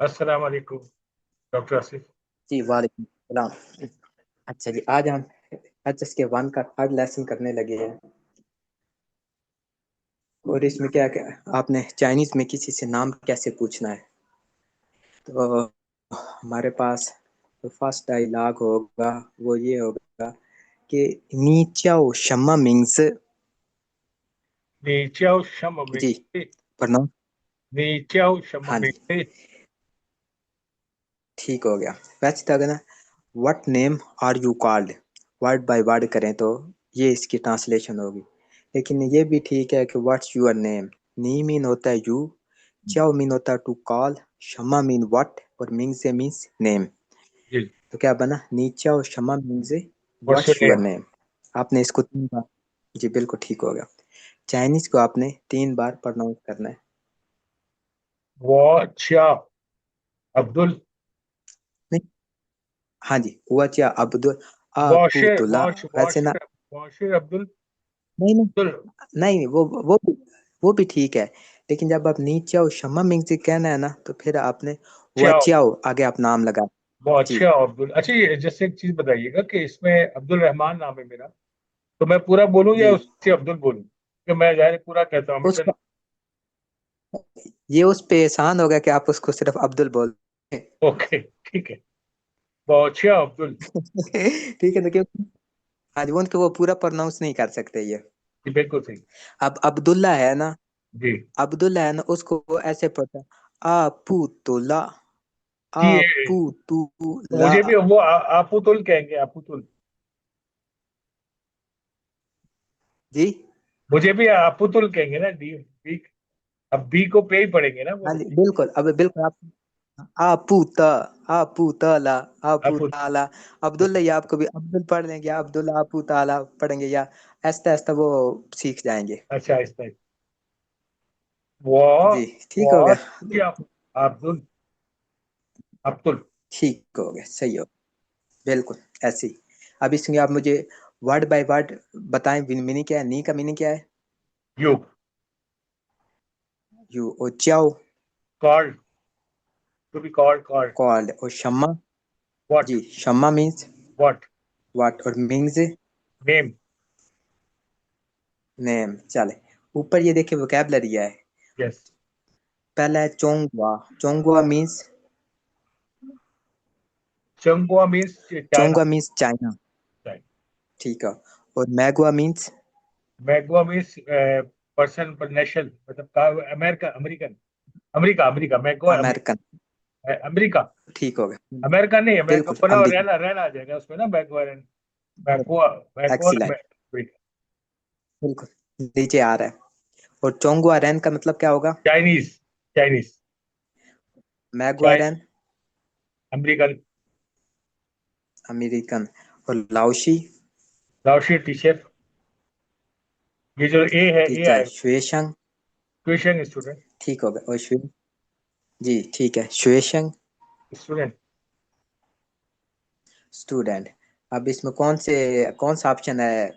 अस्सलाम वालेकुम डॉक्टर आसिफ। जी वालेकुम सलाम। अच्छा जी, आज हम HSK 1 का थर्ड लेसन करने लगे हैं। और इसमें क्या क्या आपने चाइनीज में किसी से नाम कैसे पूछना है। तो हमारे पास जो फर्स्ट डायलॉग होगा वो ये होगा कि नी चाओ शम्मा मिंग्स। नीचाओ शम जी मिंगते। प्रोनाउंस। नीचाओ शम हाँ जी, मिंगते। ठीक हो गया। वैसे तो अगर ना what name are you called word by word करें तो ये इसकी ट्रांसलेशन होगी। लेकिन ये भी ठीक है कि what's your name. Knee mean होता है यू, चाओ मीन होता है to call, Shamma mean what और मिंग से मीन्स नेम। जी। तो क्या बना, नी चाओ शम्मा मीन से what's your what's your name? Name. आपने इसको 3 बार। जी बिल्कुल ठीक हो गया। चाइनीज को आपने 3 बार प्रोनाउंस करना है। वो चाओ अब्दुल। नहीं, हाँ जी, हुआ चा अब्दुल वाशिर अबुतुल्ला। वाश वैसे ना, वाशिर वाशिर अब्दुल। नहीं नहीं, अब्दुल। नहीं वो भी ठीक है। लेकिन जब आप नीचे आओ शम्मा मिंग से कहना है ना तो फिर आपने चाओ। वचाओ आगे आप नाम लगा। वो जी अच्छा अब्दुल। अच्छा, ये जैसे एक चीज बताइएगा कि इसमें अब्दुल रहमान नाम है मेरा, तो मैं पूरा बोलूं या जी, उससे अब्दुल बोलूं? कि मैं जाहिर है पूरा कहता हूँ मिस्टर। उसको ये उस पे एहसान होगा कि आप उसको सिर्फ अब्दुल बोल ओके, ठीक है। वो अच्छा अब्दुल। ठीक है ना, क्योंकि आज उनको वो पूरा प्रोनाउंस नहीं कर सकते ये। जी बिल्कुल सही। अब अब्दुल्ला है ना, जी अब्दुल्ला है ना, उसको वो ऐसे पढ़ता आपूतुल्ला जी। आपूतुल्ला। मुझे भी वो आपुतुल कहेंगे, आपुतुल। जी मुझे भी आपुतुल कहेंगे ना, डी बी। अब बी को पे ही पड़ेंगे ना वो हाँ तो। जी बिल्कुल, अब बिल्कुल आप आपूत आपूताला आपुत। आपूताला। अब्दुल्ला या आपको भी अब्दुल पढ़ लेंगे, या अब्दुल्ला आपूताला पढ़ेंगे, या ऐसा ऐसा वो सीख जाएंगे। अच्छा, इस टाइप। वो जी ठीक हो वो गया। क्या? अब्दुल। अब्दुल। ठीक हो गया, सही हो। बिल्कुल ऐसे ही। अब इसमें आप मुझे वर्ड बाय वर्ड बताएं, मीनिंग क्या है, नी का मीनिंग क्या है। यू। यू और चाओ called. To be called, called. Called और शम्मा। व्हाट? जी शम्मा मीन्स व्हाट? व्हाट और मीन्स नेम। नेम। चले, ऊपर ये देखिए वोकैबलरी है। यस। पहला है चोंगवा। चोंगवा मीन्स, चंगुआ मीन्स चाइना। चोंगवा मीन्स चाइना। ठीक है। और मैगवा मीन्स मैगुआ मीन्स पर्सन, पर नेशनल, मतलब अमेरिका, अमेरिकन। अमेरिका, अमेरिका, मैगुआ अमेरिकन। अमेरिका। अमेरिका। ठीक हो गया। अमेरिका नहीं, अमेरिका बिल्कुल बना अमेरिकन। रहना रहना आ जाएगा उसमें ना, मैगुआ। मैगुआ। मैगुआ एक्सीलेंट। अमेरिका। बिल्कुल नीचे आ रहा है। और चोंगवा रैन का मतलब क्या होगा। चाइनीज। चाइनीज। मैगवा चाइ रैन अमेरिकन। अमेरिकन। और लाओशी राउशी टीचर। ये जो ए है, ए टीचर। आएगा। शुएशंग। ट्यूशन स्टूडेंट। ठीक हो गया। और शुए जी ठीक है, शुएशंग स्टूडेंट। स्टूडेंट। अब इसमें कौन सा ऑप्शन है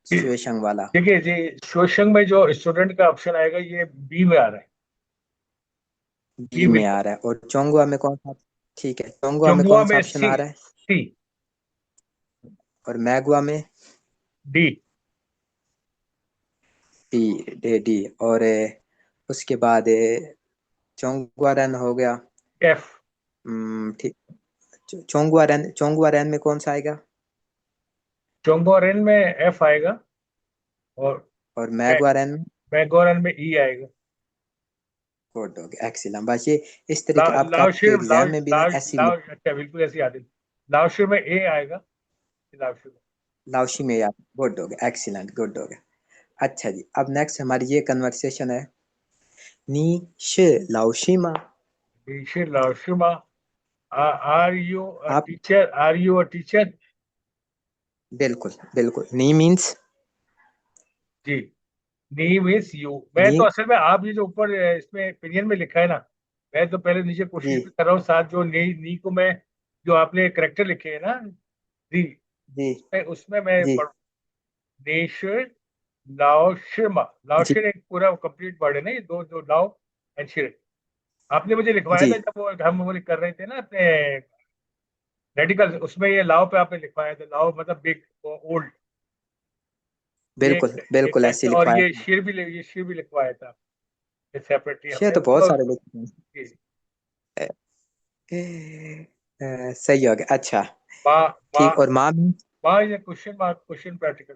शुएशंग वाला। देखिए जी, शोशंग में जो स्टूडेंट का ऑप्शन आएगा ये बी में आ रहा है। बी बी में। में आ रहा है। और चोंगवा में कौन सा। ठीक है, चोंगवा में चंगुआ कौन सा में ऑप्शन सी। आ रहा है। सी। और मैगवा में डी। D D D. और उसके बाद चोंगवा रैन हो गया। एफ। ठीक। चोंगवा रैन में कौन सा आएगा। चोंगोरेन में एफ आएगा। और और मैगवा रैन में मैगोरन में ई आएगा। गुड हो गया, एक्सीलेंट। बस ये इस तरीके आपके लाओशिर, एग्जाम में भी ना ऐसी भी अच्छा बिल्कुल ऐसी आदि। लाओशिर में ए आएगा। लाओशिर में। लाउशी में याद। गुड हो गया, एक्सीलेंट, गुड हो गया। अच्छा जी, अब नेक्स्ट हमारी ये कन्वर्सेशन है। नी श लाओशीमा। टीचर लाओशिर में। आर यू अ आप teacher? Are you a teacher? बिल्कुल बिल्कुल, नी मीन्स जी। नी मीन्स यू। मैं नी। तो असल में आप ये जो ऊपर इसमें ओपिनियन में लिखा है ना, मैं तो पहले नीचे जी कोशिश भी कर रहा हूँ, साथ जो नी को मैं, जो आपने करेक्टर लिखे है ना, जी, जी उसमें मैं जी पढ़। नेशर। लाओ शिरमा। लाओ जी शिर एक पूरा कंप्लीट वर्ड है ना, ये दो, जो लाओ एंड शिर। आपने मुझे लिखवाया जी था जब वो हम वो कर रहे थे ना अपने रेडिकल, उसमें ये लाओ पे आपने लिखवाया था, लाओ मतलब बिग ओल्ड। ये बिल्कुल एक बिल्कुल ऐसे ऐसे, ही और लिखवाया ये था। शेर भी ये शेर भी लिखवाया था सेपरेटली शेर हमने तो बहुत उसको। सारे लिखे हैं। सही हो गया। अच्छा माँ माँ ठीक। और माँ भी माँ, ये क्वेश्चन मार्क, क्वेश्चन प्रैक्टिकल।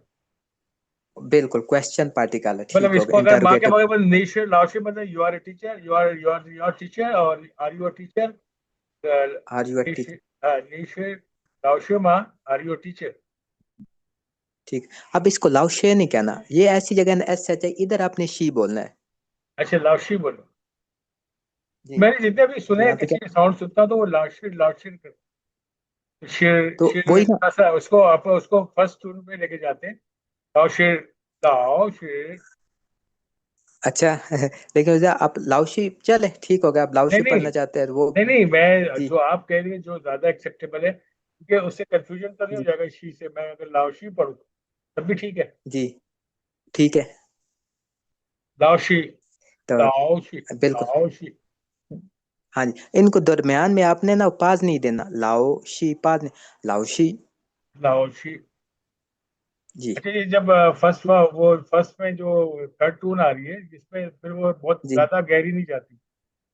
बिल्कुल क्वेश्चन पार्टिकल है। मतलब ठीक हो इसको गया। अगर माँ के इंटरोगेटिव। मगर मतलब नेचर लाओशे, मतलब you are a teacher, you are teacher, और are you a teacher? Are you a teacher. नेचर लाओशे माँ, आर यू अ टीचर? ठीक। अब इसको लाउशे नहीं कहना, ये ऐसी जगह ना एस एच है, इधर आपने शी बोलना है। अच्छा लाओशी बोलो। जी। मैंने जितने भी तो सुने हैं, यहाँ पे क्या, किसी के साउंड सुनता हूँ तो वो लाओशी लाओशी करते हैं। शेर तो शेर वही ना। थोड़ा सा उसको आप उसको फर्स्ट टून में लेके जाते हैं। लाओ शेर, लाओ शेर। अच्छा लेकिन भैया आप लाउशी चले, ठीक हो गया, आप नहीं लाउशी नहीं पढ़ना चाहते हैं वो। नहीं नहीं, मैं जी जो आप कह रही हैं जो ज्यादा एक्सेप्टेबल है, क्योंकि उससे कंफ्यूजन तो नहीं हो जी जाएगा शी से, मैं अगर लाओशी पढ़ूँ तब भी ठीक है। जी ठीक है। लाओशी, तो लाओशी, बिल्कुल। लाओशी। हाँ जी, इनको दरमियान में आपने ना पाज नहीं देना, लाओ शी पाज नहीं, लाउशी। लाओशी। जी अच्छा, ये जब फर्स्ट वो फर्स्ट में जो थर्ड टून आ रही है जिसमें फिर वो बहुत जी ज्यादा गहरी नहीं जाती।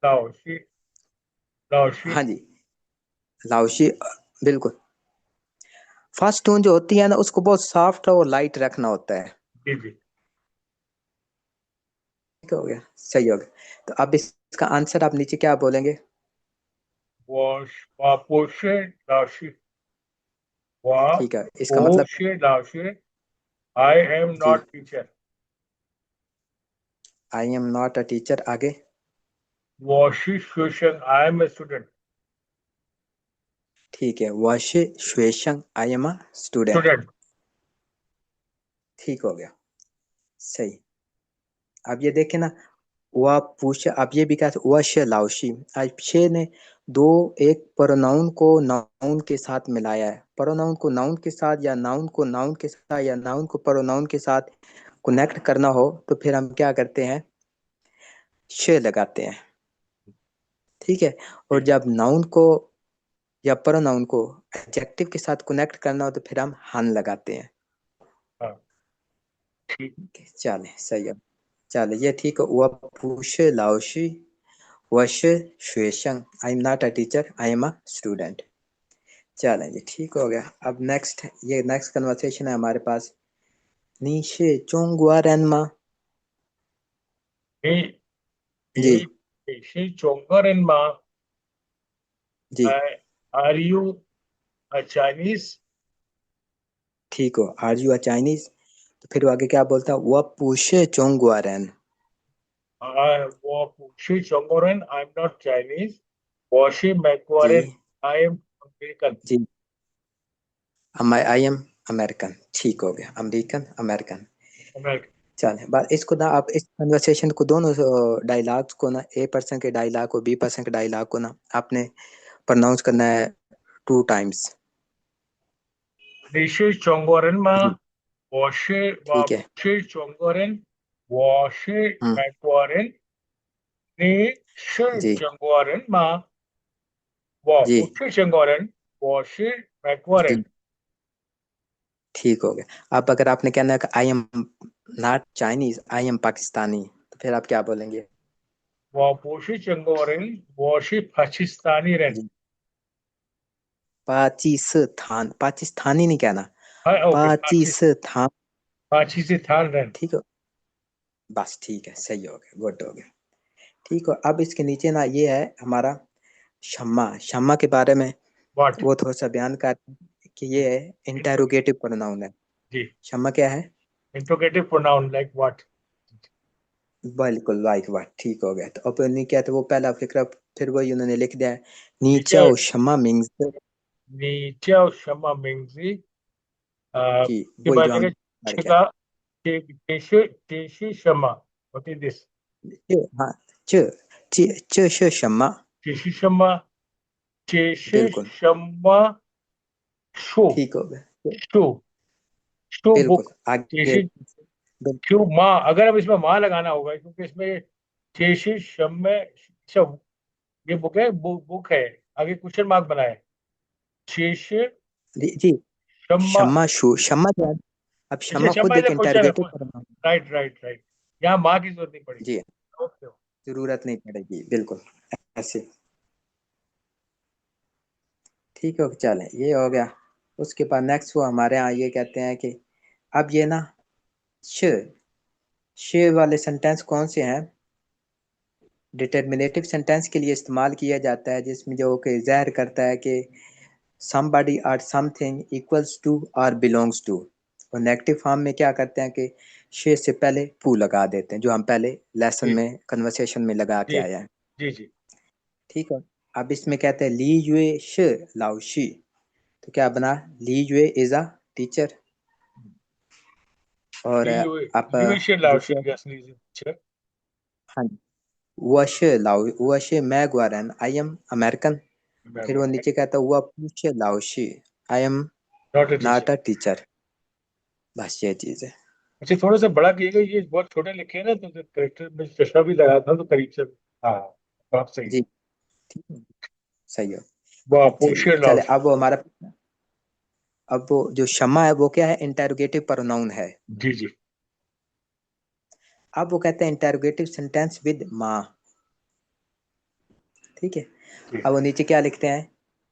लाओशी, लाओशी। हाँ जी, लाउशी बिल्कुल। फर्स्ट टोन जो होती है ना उसको बहुत सॉफ्ट और लाइट रखना होता है। जी जी। ठीक हो गया, सही हो गया। तो अब इसका आंसर आप नीचे क्या बोलेंगे? वॉश, वापोशे, लाओशी, ठीक है, इसका मतलब वापोशे, लाओशी। आई एम जी, not teacher. I am not a teacher. आगे? वॉशी श्वेशन, आई एम ए स्टूडेंट। ठीक है, वश श्वेशंग I am a student. Student. ठीक हो गया, सही। अब ये देखे ना, वह पूछ, अब ये भी कहा वश लाउशी। अब शे ने दो, एक प्रोनाउन को नाउन के साथ मिलाया है, प्रोनाउन को नाउन के साथ या नाउन को नाउन के साथ या नाउन को प्रोनाउन के साथ कनेक्ट करना हो तो फिर हम क्या करते हैं, शे लगाते हैं। ठीक है। और जी। जब नाउन को या प्रोनाउन को एडजेक्टिव के साथ कनेक्ट करना हो तो फिर हम हन लगाते हैं। हाँ ठीक। चले सही है। चले ये ठीक है। वह पूछ लाओशी वश श्वेशंग I am not a teacher I am a student. चलें जी, ठीक हो गया। अब नेक्स्ट, ये नेक्स्ट कन्वर्सेशन है हमारे पास। नीशे चोंगुआ रेनमा। He, ji he, she Chongar and Ma, ji are you a Chinese? ठीक हो। Are you a Chinese? तो फिर वो आगे क्या बोलता, वह पूछे चोंगुआ रेन। She Chongoran, I'm not Chinese. Washi जी Macquarie, I am American. जी, आई एम अमेरिकन। ठीक हो गया, अमेरिकन अमेरिकन। American. चलें बात इसको ना, आप इस कन्वर्सेशन को दोनों डायलॉग्स को ना, ए पर्सन के डायलॉग को बी पर्सन के डायलॉग को ना आपने प्रोनाउंस करना है 2 टाइम्स। Nishi Chongoran जी Ma, Washi, ठीक है। Washi Chongoran, Washi हम्म। Macquarie, Nishi जी Chongoran Ma, जी Washi Chongoran, Washi Macquarie. जी ठीक हो गया। अब अगर आपने कहना है कि आई am not Chinese I am Pakistani, तो फिर आप क्या बोलेंगे? Washi Chongoran, Washi Pakistani Ren. जी, पाकिस्तान, पाकिस्तानी नहीं कहना, हाँ ओके, पाकिस्तान। पाची से थान रन। ठीक हो, बस ठीक है, सही हो गया, गुड हो गया। ठीक हो। अब इसके नीचे ना ये है हमारा शम्मा। शम्मा के बारे में व्हाट? वो थोड़ा सा बयान कर कि ये है इंटेरोगेटिव प्रोनाउन है। जी। शम्मा क्या है? Interrogative pronoun like what? बिल्कुल लाइक वाट। ठीक हो गया। तो अब नहीं क्या, तो वो पहला फिक्रा फिर वही उन्होंने लिख दिया है, नीचे, नीचा शम्मा मीन्स। नीचे और शमा मिंगजी जी की वही बात जो हम है। पढ़ के छिका टेशी टेशी शमा, व्हाट इज दिस? हाँ, च च च श शम्मा। टेशी शमा, टेशी बिल्कुल शमा, शो, ठीक हो गया। शो, शो बिल्कुल बुक। आगे। टेशी बिल्कुल शो माँ, अगर अब इसमें माँ लगाना होगा क्योंकि इसमें टेशी शमे, ये बुक है, बुक है, आगे क्वेश्चन मार्क बनाए, शेष जी, शम्मा। शम्मा शू, शम्मा क्या है? अब अच्छा, शम्मा शम्मा खुद इज एक क्वेश्चन है। Interrogative pronoun. Right right right, यहाँ माँ की जरूरत नहीं पड़ेगी। जी, ओके। जरूरत नहीं पड़ेगी बिल्कुल, ऐसे। ठीक है, चले ये हो गया। उसके बाद नेक्स्ट वो हमारे यहाँ ये कहते हैं कि अब ये ना श श वाले सेंटेंस कौन से हैं, डिटर्मिनेटिव सेंटेंस के लिए इस्तेमाल किया जाता है, जिसमें जो कि ज़ाहिर करता है कि somebody or something equals to or belongs to। और नेगेटिव फॉर्म में क्या करते हैं कि शे से पहले पू लगा देते हैं, जो हम पहले लेसन जी में कन्वर्सेशन में लगा के जी आए हैं। जी जी। ठीक है, अब इसमें कहते हैं ली यूए श लाओ शी, तो क्या बना, ली यूए इज अ टीचर। और आप यूएशिया लाओशी दूसरा, की असली पिक्चर। हाँ, वश लाओ वश मैं ग्वारन आई एम अमेरिकन। फिर वो नीचे कहता है वह पूछ लाओ she I am not a teacher. Not a teacher. बस ये चीज है। अच्छा, थोड़ा सा बड़ा किएगा, ये बहुत छोटे लिखे हैं ना, तो करेक्टर में चश्मा भी लगा था तो करीब से। हाँ, तो आप सही है। जी, ठीक है, सही है। वाह, चलिए पूछिए चले, लाओशी। अब वो हमारा, अब वो जो क्षमा है वो क्या है, इंटेरोगेटिव प्रोनाउन है। जी जी अब वो कहते हैं इंटेरोगेटिव सेंटेंस विद माँ। ठीक है, जी अब वो नीचे क्या लिखते हैं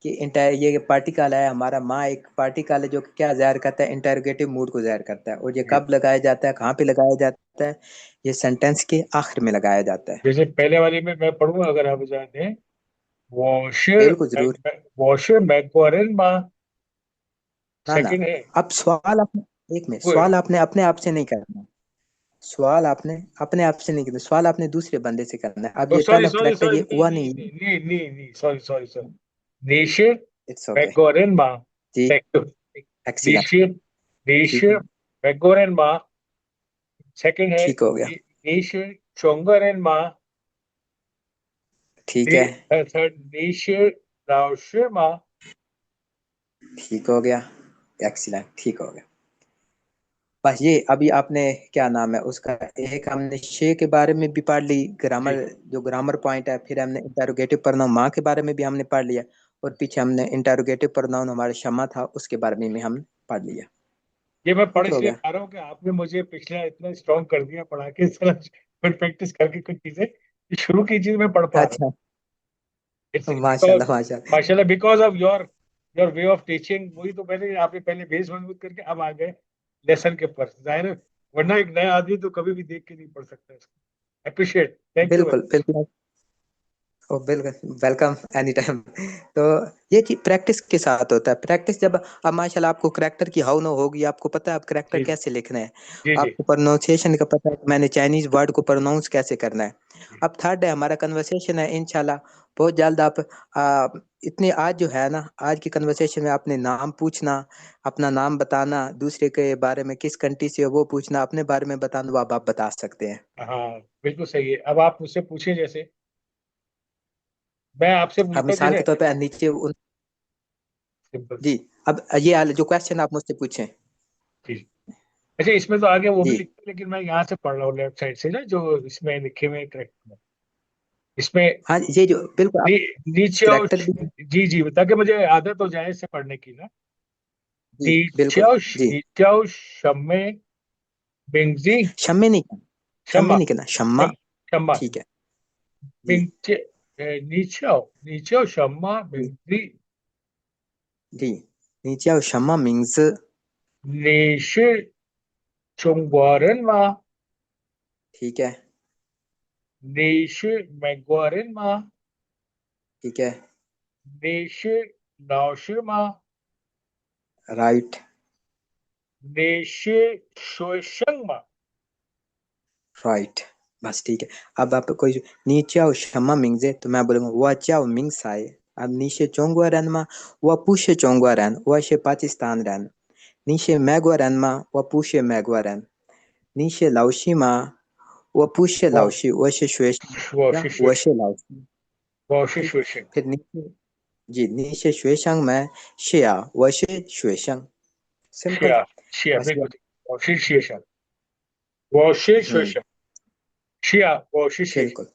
कि इंटर ये पार्टिकल है हमारा, माँ एक पार्टिकल है जो कि क्या जाहिर करता है, इंटेरोगेटिव मूड को जाहिर करता है। और ये जी। कब लगाया जाता है, कहाँ पे लगाया जाता है, ये सेंटेंस के आखिर में लगाया जाता है। जैसे पहले वाली में मैं पढ़ूंगा, अगर आप इजाजत दें। बिल्कुल जरूर। वॉशर मैकगोरन माँ, ना ना, सेकंड है। अब सवाल आपने, एक मिनट, वो सवाल आपने अपने आप से नहीं करना, सवाल आपने अपने आप से नहीं करना, सवाल आपने दूसरे बंदे से करना है। अब ये sorry turn off sorry character sorry, ये नहीं हुआ नहीं नहीं है। नहीं नहीं नहीं नहीं, सॉरी सॉरी सॉरी। नेशर इट्स ओके। मैकगोरन माँ, जी, सेकंड। एक्सीलेंट। नेशर ठीक नेशर है, मैकगोरन माँ, सेकंड है। ठीक हो गया। नेशर चोंगरन माँ, ठीक है, थर्ड नेशर राउशर माँ। ठीक हो गया, एक्सीलेंट, ठीक हो गया। बस ये अभी आपने क्या नाम है उसका, एक हमने शे के बारे में भी पढ़ ली जी, ग्रामर, जो ग्रामर पॉइंट है, फिर हमने इंटरोगेटिव प्रोनाउन माँ के बारे में भी हमने पढ़ लिया, और पीछे हमने इंटरोगेटिव प्रोनाउन हमारे क्षमा था उसके बारे में भी हम पढ़ लिया। ये मैं पढ़ ठीक हो इसलिए गया। पा रहा हूँ कि आपने मुझे पिछला इतना स्ट्रॉन्ग कर दिया पढ़ा के, सारा फिर प्रैक्टिस करके कुछ चीजें, शुरू की चीज मैं पढ़ पा रहा हूँ। अच्छा, इट्स बिकॉज, माशाल्लाह माशाल्लाह। माशाल्लाह, because of your your way of teaching. वही तो मैंने, आपने पहले बेस मजबूत करके अब आ गए लेसन के पर, जाहिर है। वरना एक नया आदमी तो कभी भी देख के नहीं पढ़ सकता इसको। Appreciate, thank you. बिल्कुल बिल्कुल, ओ बिल्कुल, वेलकम एनी टाइम। तो ये चीज प्रैक्टिस के साथ होता है, प्रैक्टिस जब, अब माशाल्लाह आपको करेक्टर की हाउ न होगी, आपको पता है आप करेक्टर जी कैसे लिखना है, जी जी आपको प्रोनाउंसिएशन का पता है कि मैंने चाइनीज वर्ड को प्रोनाउंस कैसे करना है। जी। अब थर्ड है हमारा कन्वर्सेशन है, इंशाल्लाह बहुत जल्द आप इतने आज जो है ना, आज की कन्वर्सेशन में आपने नाम पूछना, अपना नाम बताना, दूसरे के बारे में किस कंट्री से हो वो पूछना, अपने बारे में बताना, वो अब आप बता सकते हैं। हाँ, बिल्कुल सही है। अब आप मुझसे पूछिए, जैसे मैं आपसे अब पूछता हूँ, मिसाल जैसे के तौर पे नीचे सिंपल। जी, अब ये वाले जो क्वेश्चन आप मुझसे पूछें। जी। अच्छा, इसमें तो आगे वो भी जी, लिखते हैं, लेकिन मैं यहाँ से पढ़ रहा हूँ लेफ्ट साइड से ना, जो इसमें लिखे हुए करेक्ट। इसमें हाँ, ये जो बिल्कुल आप नी, नीचे आओ। करेक्टर भी, जी जी, ताकि मुझे आदत हो जाए इससे पढ़ने की ना। जी नीचे बिल्कुल आओ, जी, नीचे आओ, शम्मे बिंगजी। शम्मे नहीं करना, शम्मे शम्मा, नहीं करना, शम्मा। शम्मा। ठीक है, जी बिंगचे, नीचे आओ, नीचे आओ, शम्मा जी बिंगजी। जी, नीचे आओ शम्मा मिंग्स। नेशे चुंगवारन मा, ठीक है, नेशे मैगवारन मा, ठीक है, नेशे नाओशे मा, राइट नेशे शोशंग मा। राइट, बस ठीक है। अब आप कोई नीचे आओ शम्मा मिंग्स है, तो मैं बोलूंगा वो चाओ मिंग्स आए। अब नीचे चोंगवा रन मा, वो पूछे चोंगवा रन, वो शे पाकिस्तान रन। नीचे मैगवा रन मा, वो पूछे मैगवा रन। नीचे लाओशी मा, वो पूछे वो लाओशी, वो शे श्वेश, या वॉशे वो शोशंग, शे लाओशी। वॉशे ठीक, शोशंग। फिर नीचे, जी नीचे शुएशंग में शिया वशे शुएशंग, सिंपल। शिया, शिया, बस ये, बिल्कुल। वॉशे शिया, वॉशे हम्म, शोशंग, शिया वॉशे शिया। बिल्कुल।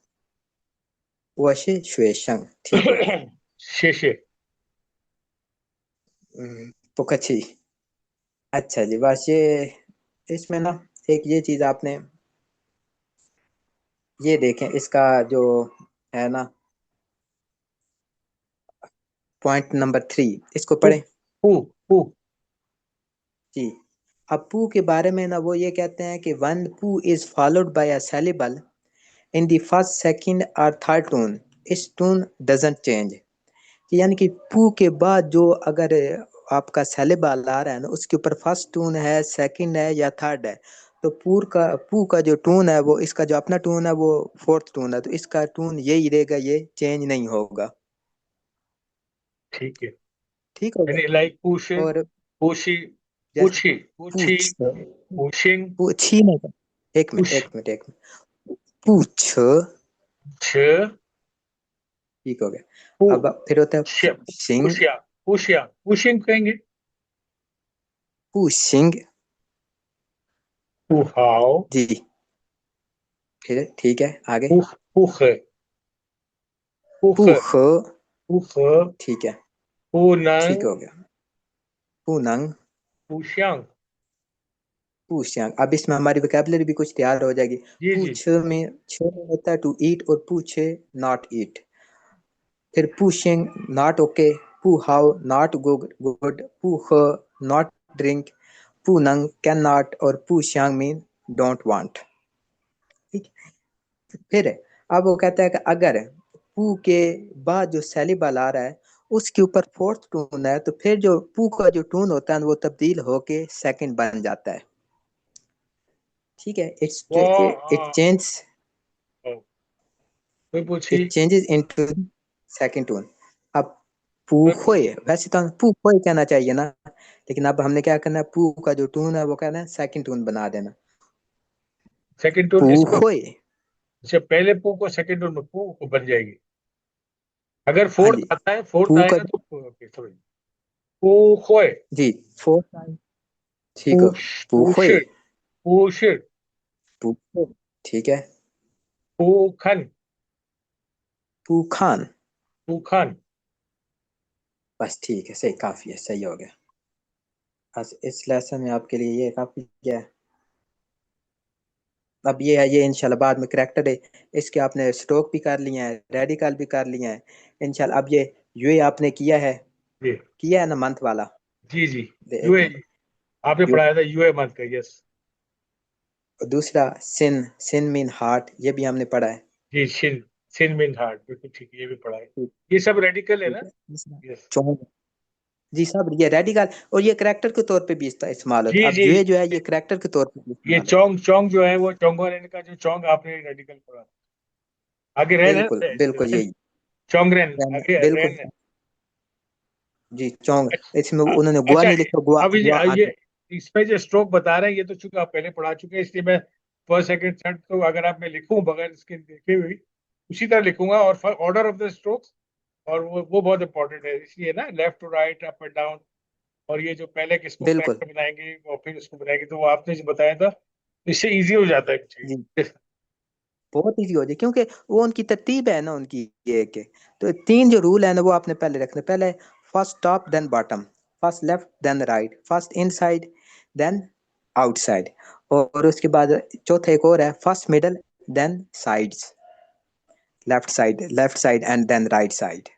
我是学生 ठीक हो गया। शेषे। पुकची। अच्छा जी, बस ये इसमें ना एक ये चीज आपने ये देखें, इसका जो है ना पॉइंट नंबर 3, इसको पू पढ़ें पू पू। जी। अब पू के बारे में ना वो ये कहते हैं कि वन पू is followed by a syllable in the first second और थर्ड टून, इस टून डजंट चेंज। यानी कि पू के बाद जो अगर आपका सिलेबल आ रहा है ना, उसके ऊपर फर्स्ट टून है, सेकंड है या थर्ड है, तो पू का जो टून है, वो इसका जो अपना टून है वो फोर्थ टून है, तो इसका टून यही रहेगा, ये चेंज नहीं होगा। ठीक है। ठीक हो यानी गया। लाइक पुश, और पुशी, जैसे पूछी पूछी, पूछ पुशिंग, पूछी नहीं था। एक मिनट पुश, एक मिनट एक मिनट। पूछ छ, ठीक हो पू, गया। अब फिर होता है श, पुशिंग। पुशिया, पुशिया, पुशिंग कहेंगे। पुशिंग पुहाव, जी। फिर ठीक है, आगे पुख, पुख, पुख, पुख पुख, ठीक है, ठीक पूनंग, हो गया। पुनंग पुष्यांग। पूछयांग। अब इसमें हमारी वोकैबुलरी भी कुछ तैयार हो जाएगी। जी जी। पूछ में छ होता है टू ईट, और पूछे नॉट ईट। फिर पुशिंग नॉट ओके, पू हाउ नॉट गुड, पू ह नॉट ड्रिंक, पू नंग कैन नॉट, और पू श्यांग मीन डोंट वांट। ठीक। फिर अब वो कहता है कि अगर पू के बाद जो सिलेबल आ रहा है उसके ऊपर फोर्थ टून है, तो फिर जो पू का जो टून होता है वो तब्दील होके सेकंड बन जाता है। ठीक है। वो इट चेंज कोई पूछी। It changes into second tone. अब कोई पूखोए, पूछी। वैसे तो हमें पूखोए कहना चाहिए ना, लेकिन अब हमने क्या करना है, पू का जो टून है वो कहना है सेकंड टून बना देना। सेकंड टून इसको, पूखोए। जैसे पहले पू को सेकंड टून में पू को बन जाएगी। अगर हाँ फोर्थ जी। आता है, फोर्थ पू का आएगा तो ओके समझ। पू खोए, जी फोर्थ टाइम। ठीक है। पूछ, पूछ, पूखोए। पूछ, पूखो ठीक है। पूखन, पूखान। पूखन। बस ठीक है, सही, काफी है, सही हो गया। बस इस लेसन में आपके लिए ये काफी है। अब ये है, ये इंशाल्लाह बाद में करेक्टर है। इसके आपने स्ट्रोक भी कर लिए हैं, रेडिकल भी कर लिए हैं इंशाल्लाह। अब ये आपने जी किया है ना मंथ वाला। जी जी। एक यूए, मिनट। आपने यू, पढ़ाया था यूए मंथ का, यस। दूसरा सिन, सिन मीन हार्ट, ये भी हमने पढ़ा है। जी शिन, शिन मिन हार्ट, बिल्कुल ठीक है, ये भी पढ़ा है। ठीक। ये सब रेडिकल है ठीक ना। है। तीसरा यस। चौंग। जी सब ये रेडिकल, और ये करेक्टर के तौर पे भी इस्तेमाल होता जी है। अब जी। ये जो है ये करेक्टर के तौर पे भी ये इस्तेमाल होता चोंग, चोंग जो है वो चोंगोरेन का जो चोंग, आपने रेडिकल पढ़ा। आगे है। रेन है, बिल्कुल बिल्कुल रेन, यही। चोंगरेन, आगे बिल्कुल रेन है। जी, चौंग। इसमें अच्छा उन्होंने गुआ अच्छा, नहीं लिखा, गुआ अब गुआ ये आगे। इसमें जो स्ट्रोक बता रहे हैं ये तो चूंकि आप पहले पढ़ा चुके हैं, इसलिए मैं फर्स्ट सेकंड थर्ड तो अगर आप मैं लिखूं बगैर इसके देखे हुई उसी तरह लिखूंगा, और ऑर्डर ऑफ द स्ट्रोक्स, और वो बहुत इंपॉर्टेंट है, इसलिए ना left to right, up and down. और ये जो पहले किसको बिल्कुल करेक्टर बनाएंगे और फिर इसको बनाएंगे, तो वो आपने जो बताया था, इससे इजी हो जाता है जी। चीज। बहुत इजी हो जाए, क्योंकि वो उनकी तरतीब है ना उनकी, ये के तो तीन जो रूल है ना वो आपने पहले रखने। पहले first top then bottom, first left then right, first inside then outside, और उसके बाद चौथा एक और है, first middle then sides, left side and then right side.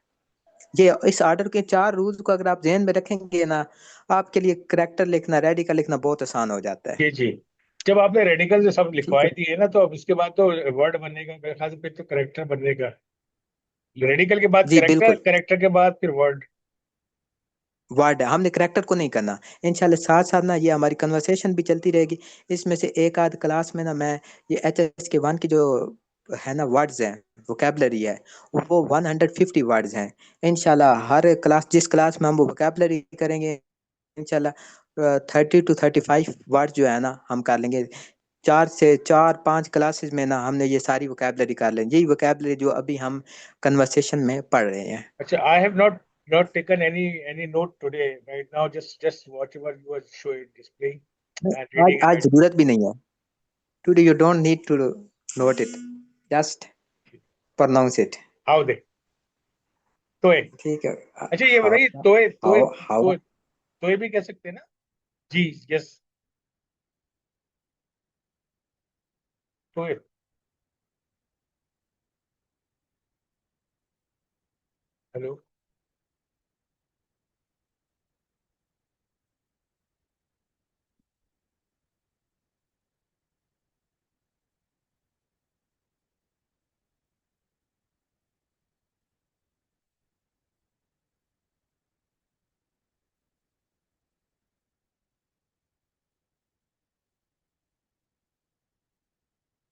ये इस ऑर्डर के चार रूल्स को अगर आप ध्यान में रखेंगे ना, आपके लिए करेक्टर लिखना, रेडिकल लिखना बहुत आसान हो जाता है। जी जी। जब आपने रेडिकल जो सब ठीक लिखवाई है दिए ना, तो अब इसके बाद तो वर्ड बनेगा मेरे ख्याल से, फिर तो करेक्टर बनेगा। रेडिकल के बाद जी। करेक्टर, बिल्कुल। करेक्टर के बाद फिर वर्ड। वर्ड है, हमने करेक्टर को नहीं करना। इंशाल्लाह साथ साथ ना ये हमारी कन्वर्सेशन भी चलती रहेगी। इसमें से एक आध क्लास में ना मैं ये HSK 1 की जो है ना वर्ड्स हैं, वोकेबलरी है, वो 150 वर्ड्स हैं। इंशाल्लाह हर क्लास, जिस क्लास में हम वो वोकेबलरी करेंगे इंशाल्लाह 30 to 35 वर्ड जो है ना हम कर लेंगे। 4 से 5 क्लासेस में ना हमने ये सारी वोकेबलरी कर लेंगे, यही वोकेबलरी जो अभी हम कन्वर्सेशन में पढ़ रहे हैं। अच्छा, I have not taken any note today right now, just whatever you are showing, displaying and as reading as it. जरूरत भी नहीं है। Today you don't need to note it. Just pronounce it. हाउ दे, तोए। ठीक है। अच्छा ये हाउ बताइए, तोए तोए हाउ हाउ तोए तोए भी कह सकते हैं ना? जी, यस, तोए। हेलो।